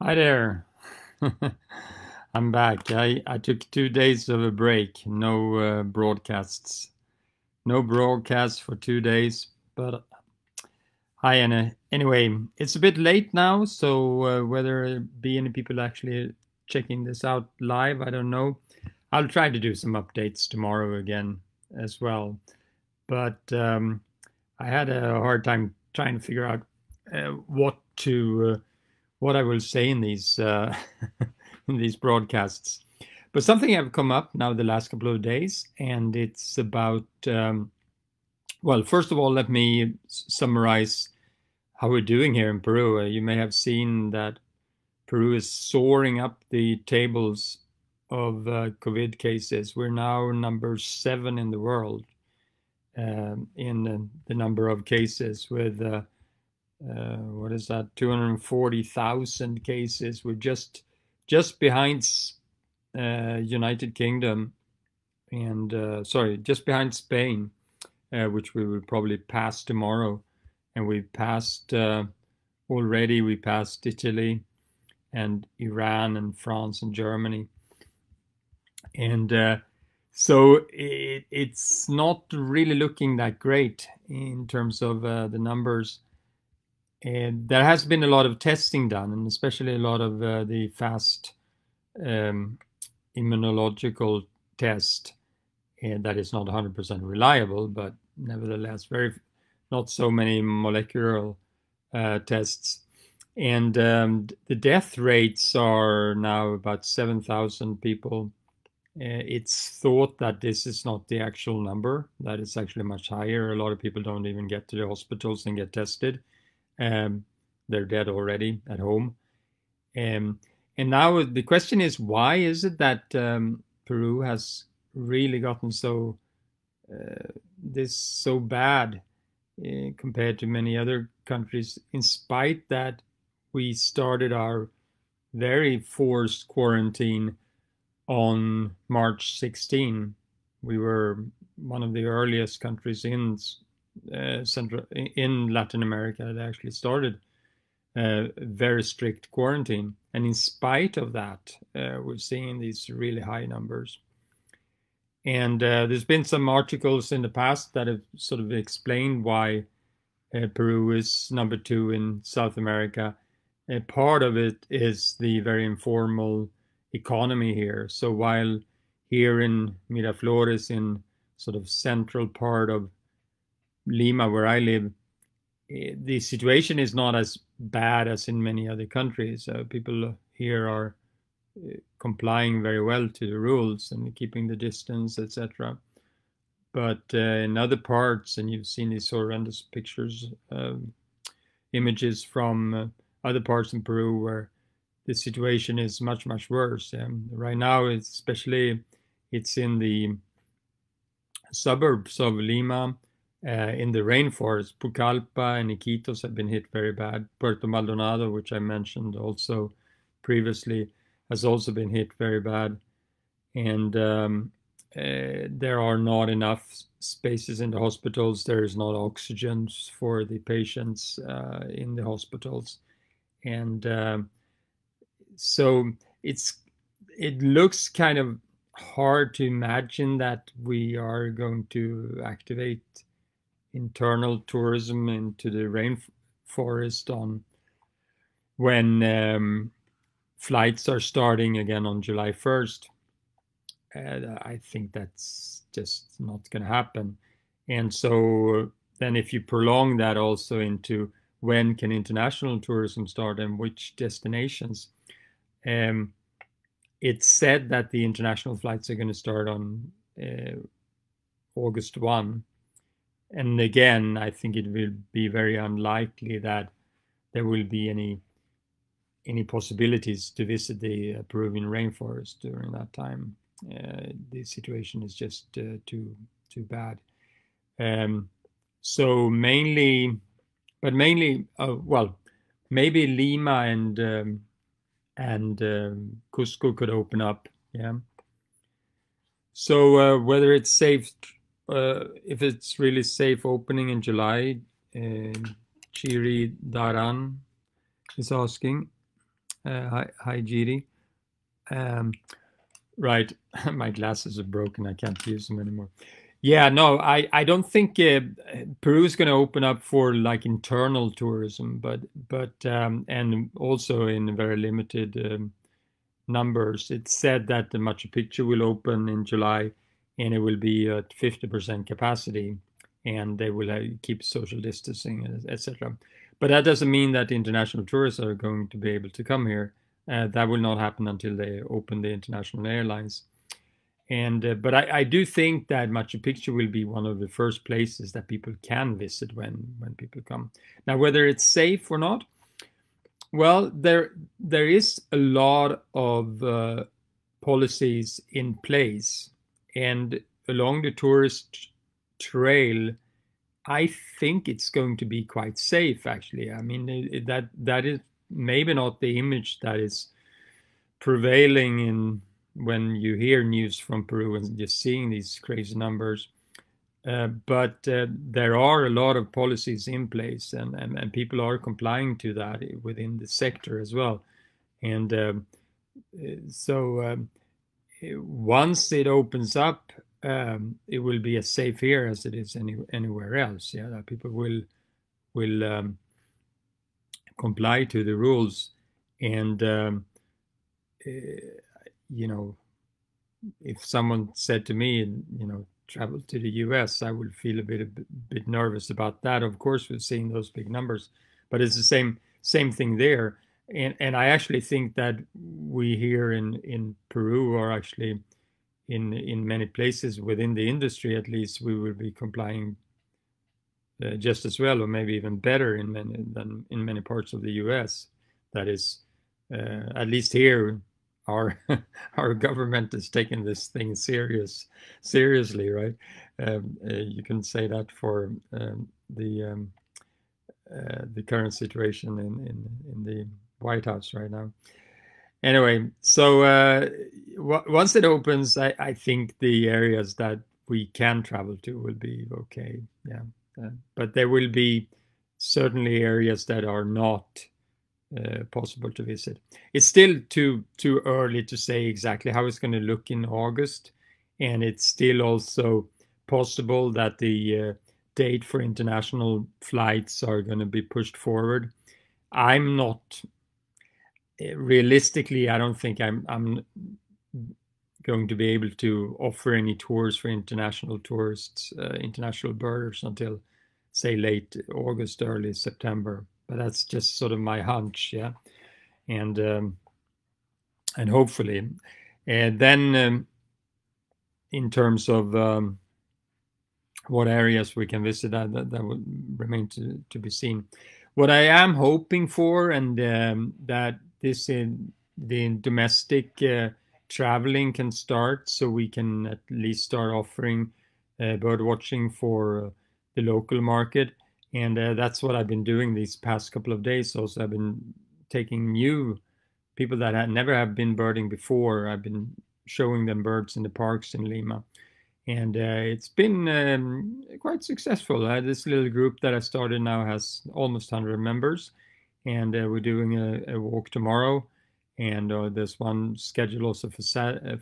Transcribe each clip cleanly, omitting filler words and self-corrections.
Hi there. I'm back. I took 2 days of a break. No broadcasts. No broadcasts for 2 days. But hi, Anna. Anyway, it's a bit late now, so whether it be any people actually checking this out live, I don't know. I'll try to do some updates tomorrow again as well. But I had a hard time trying to figure out what I will say in these in these broadcasts. But something have come up now the last couple of days, and it's about well, first of all, let me summarize how we're doing here in Peru. You may have seen that Peru is soaring up the tables of COVID cases. We're now number 7 in the world in the number of cases with what is that, 240,000 cases. We're just behind United Kingdom and sorry, just behind Spain, which we will probably pass tomorrow. And we passed already, we passed Italy and Iran and France and Germany. And so it's not really looking that great in terms of the numbers. And there has been a lot of testing done, and especially a lot of the fast immunological test that is not 100% reliable, but nevertheless not so many molecular tests. And the death rates are now about 7,000 people. It's thought that this is not the actual number, that it's actually much higher. A lot of people don't even get to the hospitals and get tested. They're dead already at home. And now the question is, why is it that Peru has really gotten so bad compared to many other countries, in spite that we started our very forced quarantine on March 16. We were one of the earliest countries in Latin America that actually started very strict quarantine, and in spite of that, we're seeing these really high numbers. And there's been some articles in the past that have sort of explained why Peru is number 2 in South America. Part of it is the very informal economy here. So while here in Miraflores, in sort of central part of Lima, where I live, the situation is not as bad as in many other countries. People here are complying very well to the rules and keeping the distance, etc. But in other parts, and you've seen these horrendous pictures, images from other parts in Peru where the situation is much, much worse. Right now, especially, it's in the suburbs of Lima, in the rainforest. Pucallpa and Iquitos have been hit very bad. Puerto Maldonado, which I mentioned also previously, has also been hit very bad. And there are not enough spaces in the hospitals. There is not oxygen for the patients in the hospitals. And so it looks kind of hard to imagine that we are going to activate internal tourism into the rainforest when flights are starting again on July 1st. I think that's just not going to happen. And so then if you prolong that also into when can international tourism start and which destinations, it's said that the international flights are going to start on August 1. And again, I think it will be very unlikely that there will be any possibilities to visit the Peruvian rainforest during that time. The situation is just too bad. So mainly, well, maybe Lima and Cusco could open up. Yeah. So whether it's safe, if it's really safe opening in July, Chiri Daran is asking. Hi, GD. Right, my glasses are broken. I can't use them anymore. Yeah, no, I don't think Peru is going to open up for like internal tourism, but and also in very limited numbers. It's said that the Machu Picchu will open in July, and it will be at 50% capacity, and they will keep social distancing, etc. But that doesn't mean that international tourists are going to be able to come here. That will not happen until they open the international airlines. And but I do think that Machu Picchu will be one of the first places that people can visit when people come. Now, whether it's safe or not, well, there is a lot of policies in place, and along the tourist trail, I think it's going to be quite safe. Actually, I mean that is maybe not the image that is prevailing in when you hear news from Peru and just seeing these crazy numbers. But there are a lot of policies in place, and people are complying to that within the sector as well. And so once it opens up, it will be as safe here as it is anywhere else. Yeah, that people will comply to the rules, and you know, if someone said to me, you know, travel to the US, I would feel a bit nervous about that. Of course, we're seeing those big numbers, but it's the same thing there. And I actually think that we here in Peru are actually in many places within the industry, at least, we will be complying just as well, or maybe even better than in many parts of the US. That is, at least here, our our government is taking this thing seriously, right? You can say that for the current situation in the White House right now. Anyway, so once it opens, I think the areas that we can travel to will be okay. Yeah, but there will be certainly areas that are not possible to visit. It's still too early to say exactly how it's going to look in August, and it's still also possible that the date for international flights are going to be pushed forward. I'm not realistically. I don't think I'm going to be able to offer any tours for international tourists, international birders until say late August, early September. But that's just sort of my hunch, yeah. And hopefully, and then in terms of what areas we can visit, that would remain to be seen. What I am hoping for, and that this in the domestic traveling can start, so we can at least start offering bird watching for the local market. And that's what I've been doing these past couple of days. Also, I've been taking new people that had never have been birding before. I've been showing them birds in the parks in Lima, and it's been quite successful. This little group that I started now has almost 100 members, and we're doing a walk tomorrow, and there's one scheduled also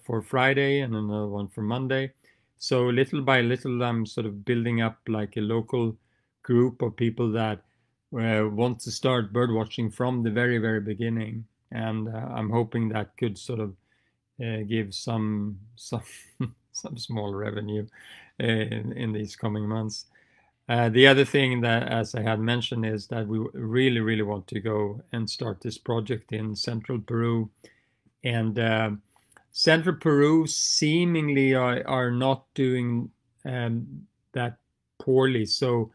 for Friday and another one for Monday. So little by little, I'm sort of building up like a local group of people that want to start bird watching from the very beginning, and I'm hoping that could sort of give some some small revenue in these coming months. The other thing that, as I had mentioned, is that we really want to go and start this project in central Peru, and central Peru seemingly are not doing that poorly. So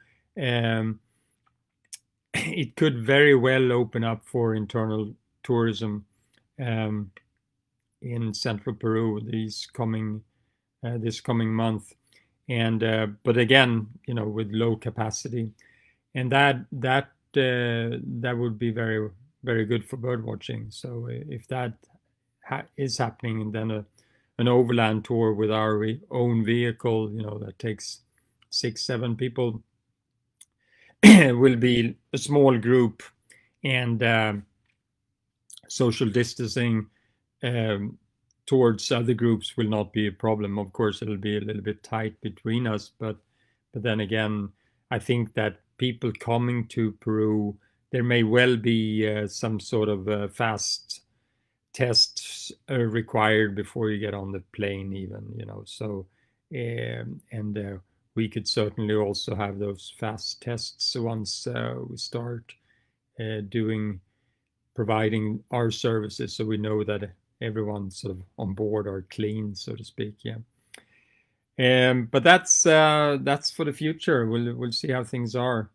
it could very well open up for internal tourism in central Peru this coming month, and but again, you know, with low capacity, and that would be very good for bird watching. So if that is happening, then an overland tour with our own vehicle, you know, that takes 6-7 people will be a small group, and social distancing towards other groups will not be a problem. Of course, it'll be a little bit tight between us, but then again, I think that people coming to Peru, there may well be some sort of fast tests required before you get on the plane, even, you know. So, and we could certainly also have those fast tests once we start providing our services, so we know that everyone sort of on board are clean, so to speak. Yeah. But that's for the future. We'll see how things are.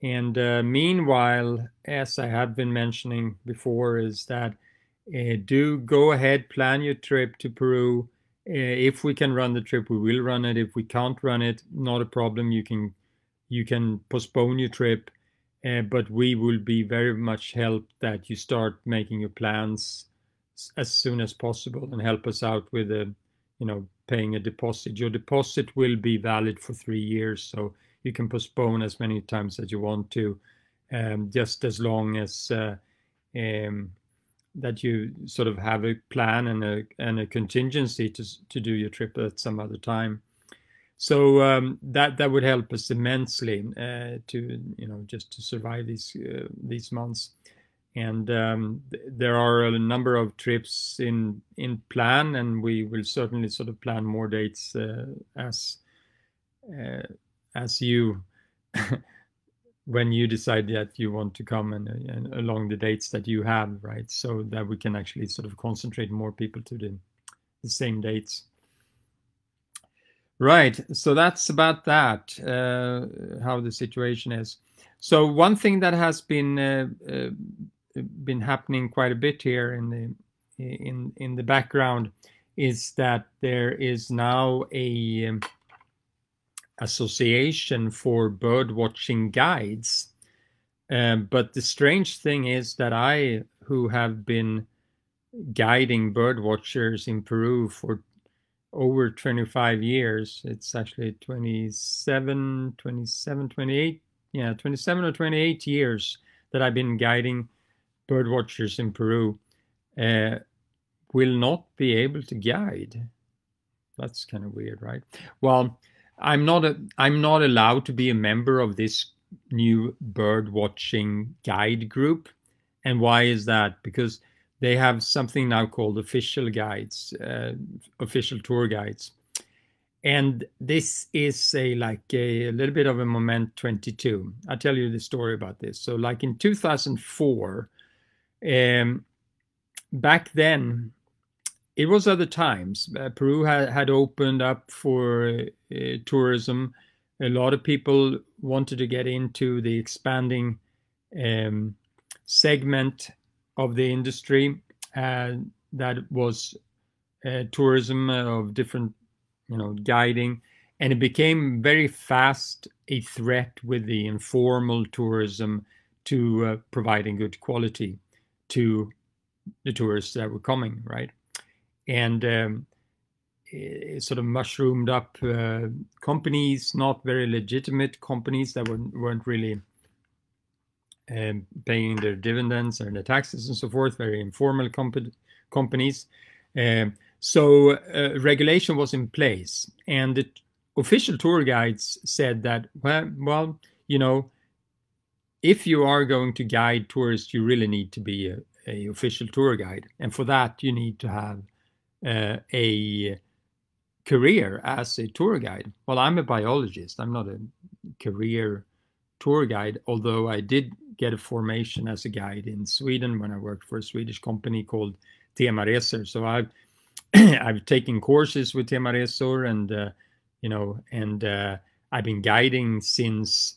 And meanwhile, as I have been mentioning before, is that do go ahead, plan your trip to Peru. If we can run the trip, we will run it. If we can't run it, not a problem. You can postpone your trip, but we will be very much helped that you start making your plans as soon as possible and help us out with paying a deposit. Your deposit will be valid for 3 years, so you can postpone as many times as you want to, just as long as that you sort of have a plan and a contingency to do your trip at some other time. So that would help us immensely to just to survive these months. And there are a number of trips in plan, and we will certainly sort of plan more dates as you when you decide that you want to come and along the dates that you have, right? So that we can actually sort of concentrate more people to the same dates. Right, so that's about that, how the situation is. So one thing that has been happening quite a bit here in the background is that there is now a association for bird watching guides. But the strange thing is that I, who have been guiding bird watchers in Peru for over 25 years, it's actually 27 or 28 years that I've been guiding bird watchers in Peru, will not be able to guide. That's kind of weird, right? Well, I'm not allowed to be a member of this new bird watching guide group. And why is that? Because they have something now called official guides, official tour guides. And this is a little bit of a moment 22. I'll tell you the story about this. So like in 2004, back then, it was other times. Peru had opened up for tourism. A lot of people wanted to get into the expanding segment of the industry that was tourism of different, guiding. And it became very fast a threat with the informal tourism to providing good quality to the tourists that were coming, right? And it sort of mushroomed up companies, not very legitimate companies that weren't really paying their dividends and their taxes and so forth, very informal companies. So regulation was in place, and the official tour guides said that, well, if you are going to guide tourists, you really need to be a official tour guide, and for that you need to have a career as a tour guide. Well, I'm a biologist. I'm not a career tour guide, although I did get a formation as a guide in Sweden when I worked for a Swedish company called Tema Resor. So I've taken courses with Tema Resor, and I've been guiding since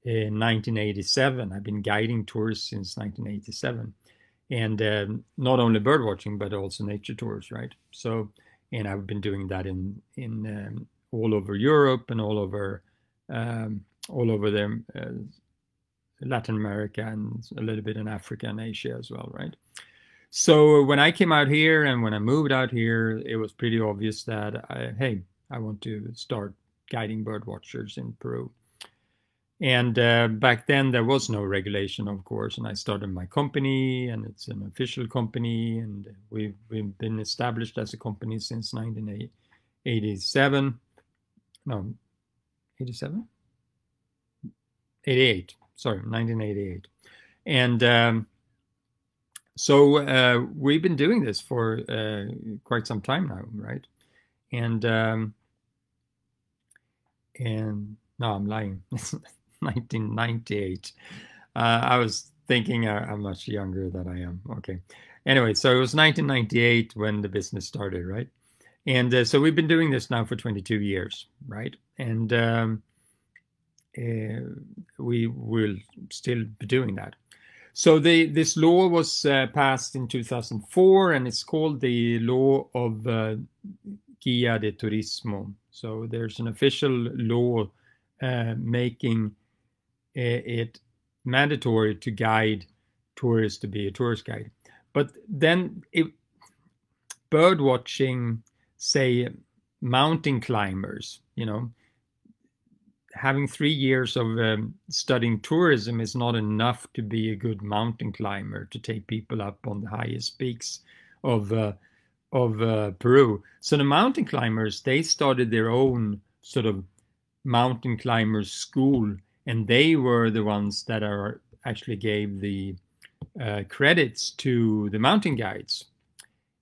1987. I've been guiding tours since 1987. And not only bird watching, but also nature tours, right? So, and I've been doing that in all over Europe and all over Latin America, and a little bit in Africa and Asia as well, right? So when I came out here and when I moved out here, it was pretty obvious that I want to start guiding bird watchers in Peru. And back then there was no regulation, of course, and I started my company, and it's an official company, and we've been established as a company since 1987. No, 87? 88. Sorry, 1988. And so we've been doing this for quite some time now, right? And no, I'm lying. 1998. I was thinking I'm much younger than I am. Okay. Anyway, so it was 1998 when the business started, right? And so we've been doing this now for 22 years, right? And we will still be doing that. So this law was passed in 2004, and it's called the Law of Guia de Turismo. So there's an official law making it mandatory to guide tourists to be a tourist guide. But then bird watching, say mountain climbers, having 3 years of studying tourism is not enough to be a good mountain climber, to take people up on the highest peaks of Peru. So the mountain climbers, they started their own sort of mountain climbers school, and they were the ones that actually gave the credits to the mountain guides.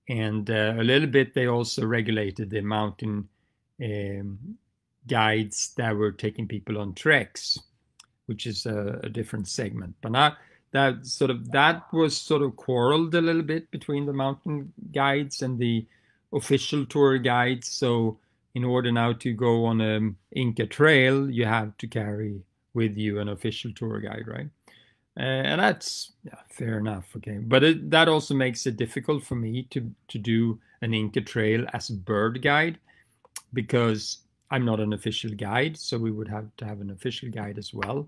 And a little bit they also regulated the mountain guides that were taking people on treks, which is a different segment. But now that was sort of quarreled a little bit between the mountain guides and the official tour guides. So in order now to go on an Inca trail, you have to carry with you an official tour guide, right? And that's fair enough, okay. But that also makes it difficult for me to do an Inca trail as a bird guide, because I'm not an official guide, so we would have to have an official guide as well,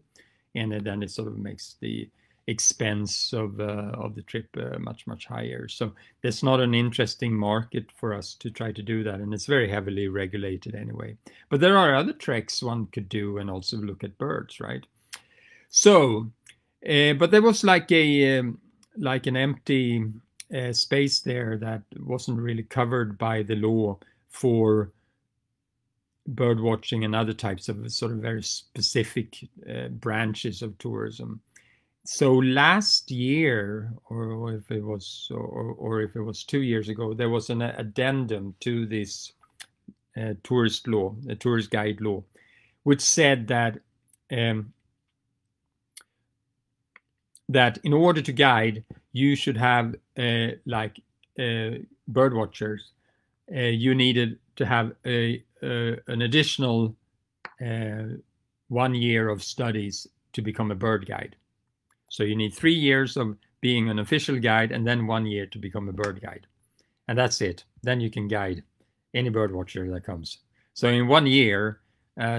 and then it sort of makes the expense of the trip much higher. So there's not an interesting market for us to try to do that, and it's very heavily regulated anyway. But there are other treks one could do and also look at birds, right? So, but there was like an empty space there that wasn't really covered by the law for bird watching and other types of sort of very specific branches of tourism. So last year, or if it was 2 years ago, there was an addendum to this tourist guide law, which said that that in order to guide, you should have bird watchers. You needed to have an additional 1 year of studies to become a bird guide. So you need 3 years of being an official guide and then 1 year to become a bird guide. And that's it. Then you can guide any bird watcher that comes. So in 1 year,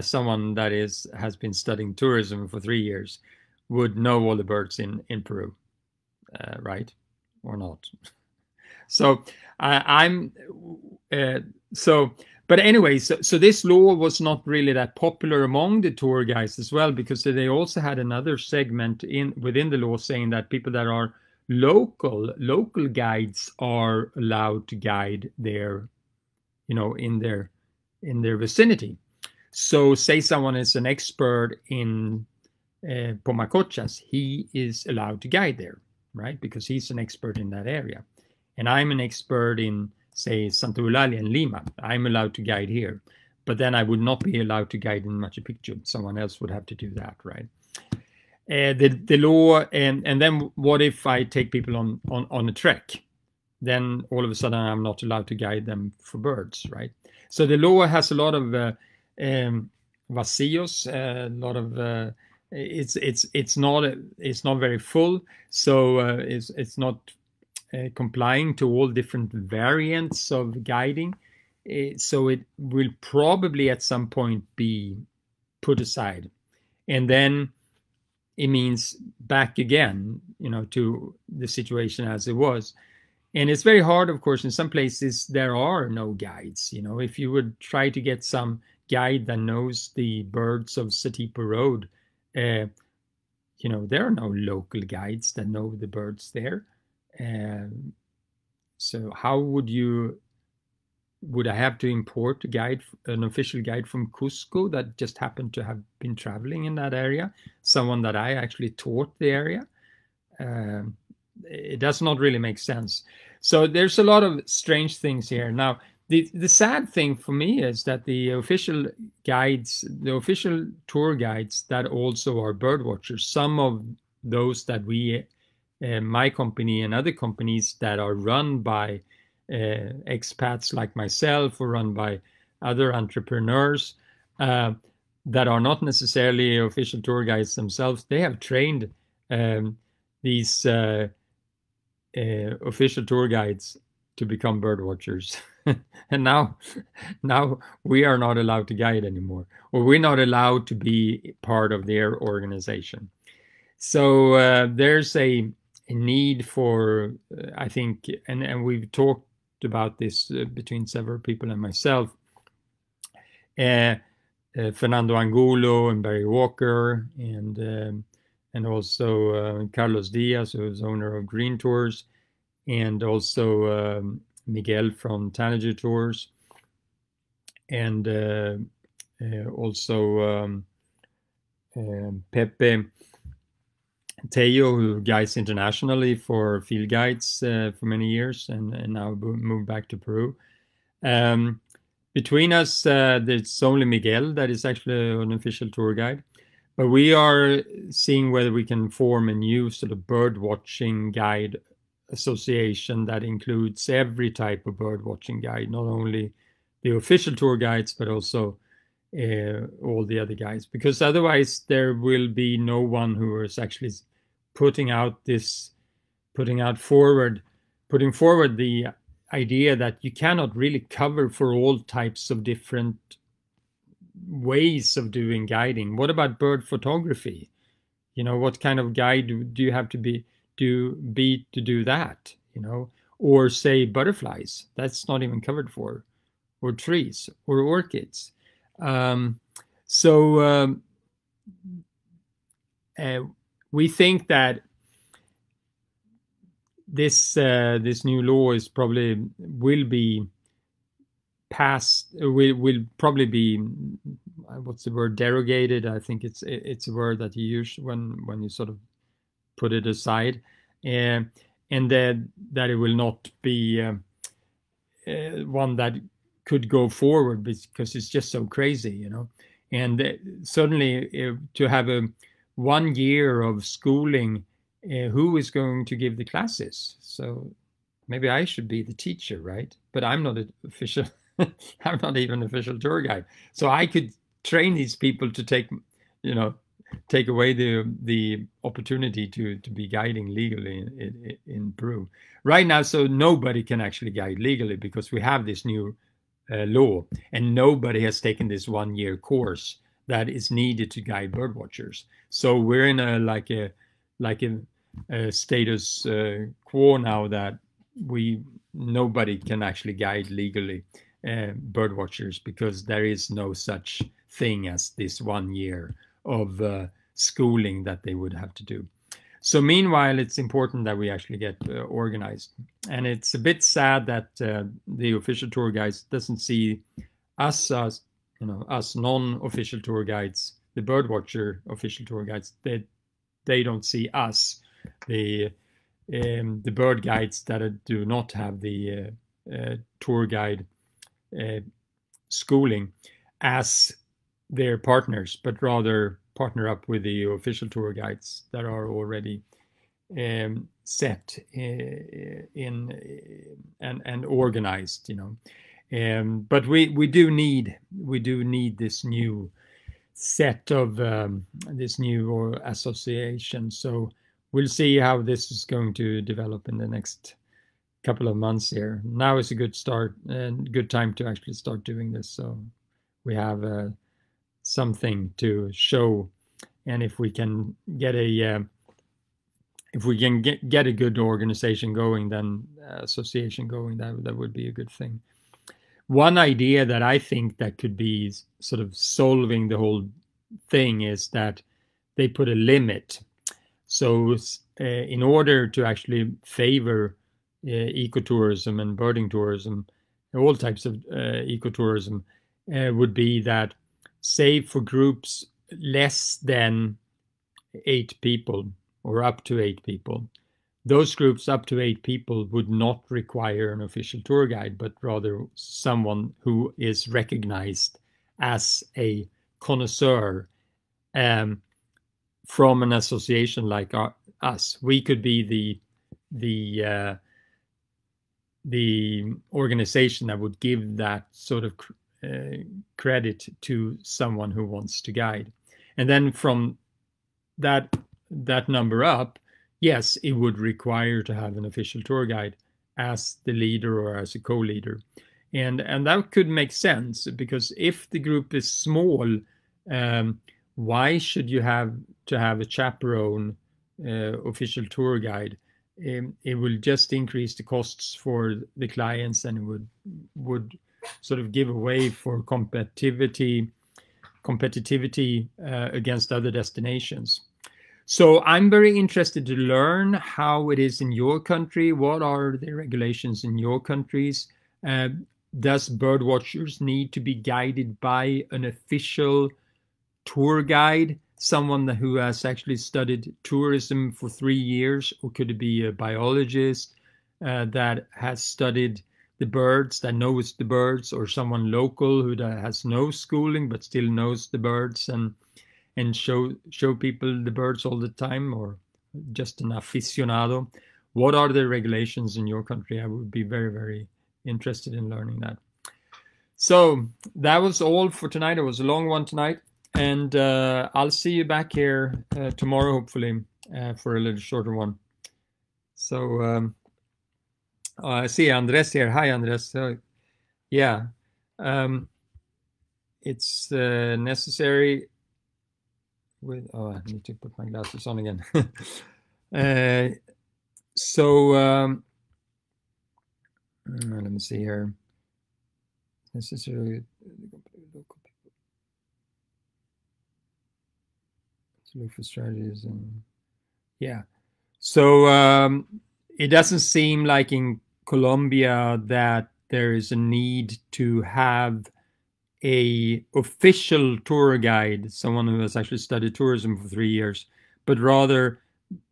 someone that has been studying tourism for 3 years would know all the birds in Peru, right? Or not. So but anyway, so this law was not really that popular among the tour guides as well, because they also had another segment within the law saying that people that are local guides are allowed to guide their, in their vicinity. So say someone is an expert in Pomacochas, he is allowed to guide there, right? Because he's an expert in that area. And I'm an expert in, say, Santa Eulalia in Lima. I'm allowed to guide here. But then I would not be allowed to guide in Machu Picchu. Someone else would have to do that, right? The law, and then what if I take people on a trek? Then all of a sudden I'm not allowed to guide them for birds, right? So the law has a lot of vacíos, a lot of it's not very full, so it's not complying to all different variants of guiding. So it will probably at some point be put aside. And then it means back again, to the situation as it was. And it's very hard, of course. In some places, there are no guides. If you would try to get some guide that knows the birds of Satipo Road, you know, there are no local guides that know the birds there. So how would I have to import a guide, an official guide from Cusco that just happened to have been traveling in that area, someone that I actually taught the area? It does not really make sense. So there's a lot of strange things here. Now, the sad thing for me is that the official guides, the official tour guides that also are bird watchers, some of those that we, my company and other companies that are run by expats like myself or run by other entrepreneurs that are not necessarily official tour guides themselves, they have trained these official tour guides to become bird watchers. And now we are not allowed to guide anymore, or we're not allowed to be part of their organization. So there's a need for, I think, and we've talked about this between several people and myself, Fernando Angulo and Barry Walker, and also Carlos Diaz, who is owner of Green Tours, and also Miguel from Tanager Tours, and also Pepe Teo, who guides internationally for field guides for many years, and now moved back to Peru. Between us, there's only Miguel that is actually an official tour guide. But we are seeing whether we can form a new sort of bird watching guide association that includes every type of bird watching guide, not only the official tour guides, but also all the other guides. Because otherwise there will be no one who is actually putting forward the idea that you cannot really cover for all types of different ways of doing guiding. What about bird photography? You know, what kind of guide do you have to be to do that? You know, or say butterflies, that's not even covered for, or trees or orchids. We think that this new law is probably will probably be what's the word, derogated. I think it's a word that you use when you sort of put it aside, and that it will not be one that could go forward because it's just so crazy, you know. And suddenly to have a 1 year of schooling, who is going to give the classes? So maybe I should be the teacher, right? But I'm not an official. I'm not even an official tour guide, so I could train these people to take away the opportunity to be guiding legally in Peru right now. So nobody can actually guide legally because we have this new law, and nobody has taken this 1 year course that is needed to guide bird watchers. So we're in a status quo now that nobody can actually guide legally bird watchers because there is no such thing as this 1 year of schooling that they would have to do. So meanwhile, it's important that we actually get organized. And it's a bit sad that the official tour guides doesn't see us as, us non-official tour guides, the birdwatcher official tour guides, they don't see us, the bird guides that do not have the tour guide schooling as their partners, but rather partner up with the official tour guides that are already set in and organized, but we do need this new set of this new association. So we'll see how this is going to develop in the next couple of months here. Now is a good start and good time to actually start doing this. So we have something to show, and if we can get a good organization going, then association going, that would be a good thing. One idea that I think that could be sort of solving the whole thing is that they put a limit. So in order to actually favor ecotourism and birding tourism, all types of ecotourism, would be that, say, for groups less than 8 people or up to 8 people, those groups up to 8 people would not require an official tour guide, but rather someone who is recognized as a connoisseur from an association like us. We could be the organization that would give that sort of credit to someone who wants to guide. And then from that number up, yes, it would require to have an official tour guide as the leader or as a co-leader. And that could make sense, because if the group is small, why should you have to have a chaperone official tour guide? It will just increase the costs for the clients, and it would sort of give away for competitivity against other destinations. So I'm very interested to learn how it is in your country. What are the regulations in your countries? Does bird watchers need to be guided by an official tour guide, someone who has actually studied tourism for 3 years, or could it be a biologist that has studied the birds, that knows the birds, or someone local who has no schooling but still knows the birds and show people the birds all the time, or just an aficionado? What are the regulations in your country? I would be very, very interested in learning that. So that was all for tonight. It was a long one tonight, and I'll see you back here tomorrow, hopefully, for a little shorter one. So I see Andres here. Hi, Andres. Yeah, it's necessary with, I need to put my glasses on again. Let me see here. Necessarily local people to look for strategies, and yeah. So it doesn't seem like in Colombia that there is a need to have a official tour guide, someone who has actually studied tourism for 3 years, but rather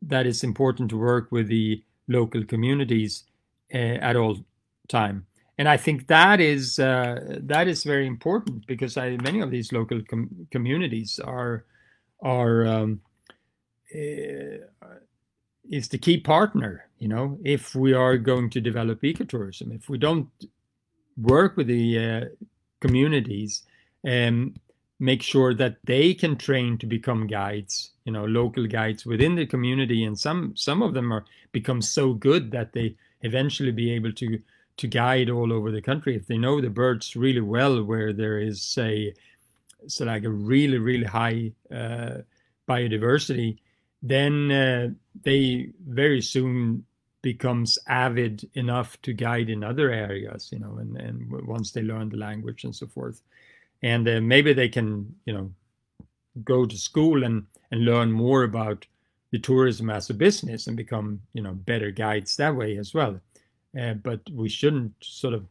that it's important to work with the local communities at all time. And I think that is very important, because many of these local communities are is the key partner. If we are going to develop ecotourism, if we don't work with the communities and make sure that they can train to become guides, local guides within the community, and some of them become so good that they eventually be able to guide all over the country if they know the birds really well, where there is a really, really high biodiversity, then they very soon becomes avid enough to guide in other areas, and once they learn the language and so forth. And maybe they can, go to school and learn more about the tourism as a business and become, better guides that way as well. But we shouldn't sort of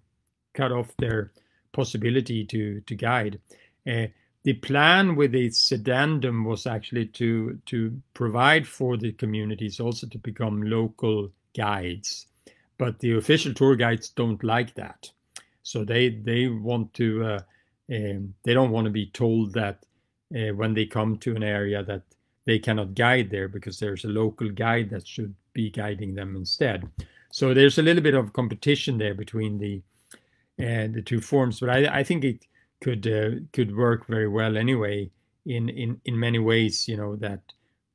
cut off their possibility to guide. The plan with the sedandum was actually to provide for the communities also to become local guides, but the official tour guides don't like that. So they want to they don't want to be told that when they come to an area that they cannot guide there, because there's a local guide that should be guiding them instead. So there's a little bit of competition there between the two forms, but I think it could work very well anyway in many ways. That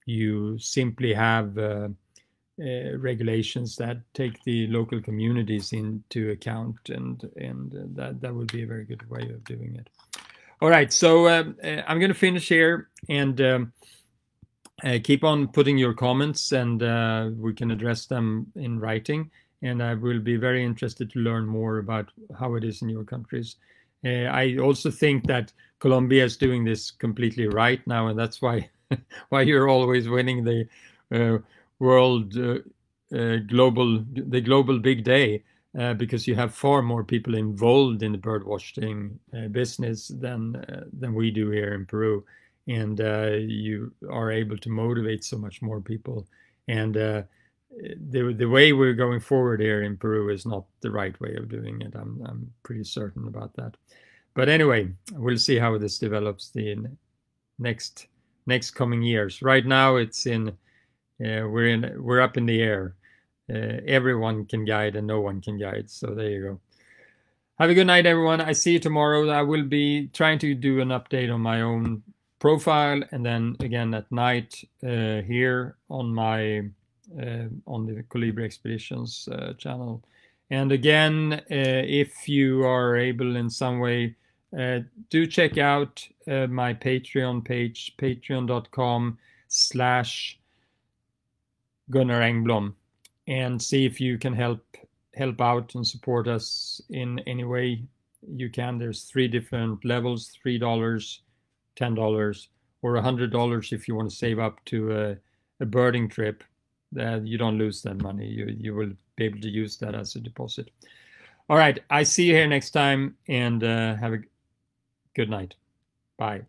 you simply have regulations that take the local communities into account, and that would be a very good way of doing it. All right, so I'm going to finish here, and keep on putting your comments, and we can address them in writing, and I will be very interested to learn more about how it is in your countries. I also think that Colombia is doing this completely right now, and that's why why you're always winning the world global big day, because you have far more people involved in the bird watching business than we do here in Peru, and you are able to motivate so much more people. And the way we're going forward here in Peru is not the right way of doing it. I'm pretty certain about that. But anyway, we'll see how this develops the next coming years. Right now, it's we're up in the air. Everyone can guide and no one can guide. So there you go. Have a good night, everyone. I see you tomorrow. I will be trying to do an update on my own profile, and then again at night here on my on the Colibri Expeditions channel. And again, if you are able in some way, do check out my Patreon page, patreon.com/Gunnar Engblom, and see if you can help out and support us in any way you can. There's 3 different levels: $3, $10, or $100 if you want to save up to a birding trip. You don't lose that money. You will be able to use that as a deposit. All right, I see you here next time, and have a good night. Bye.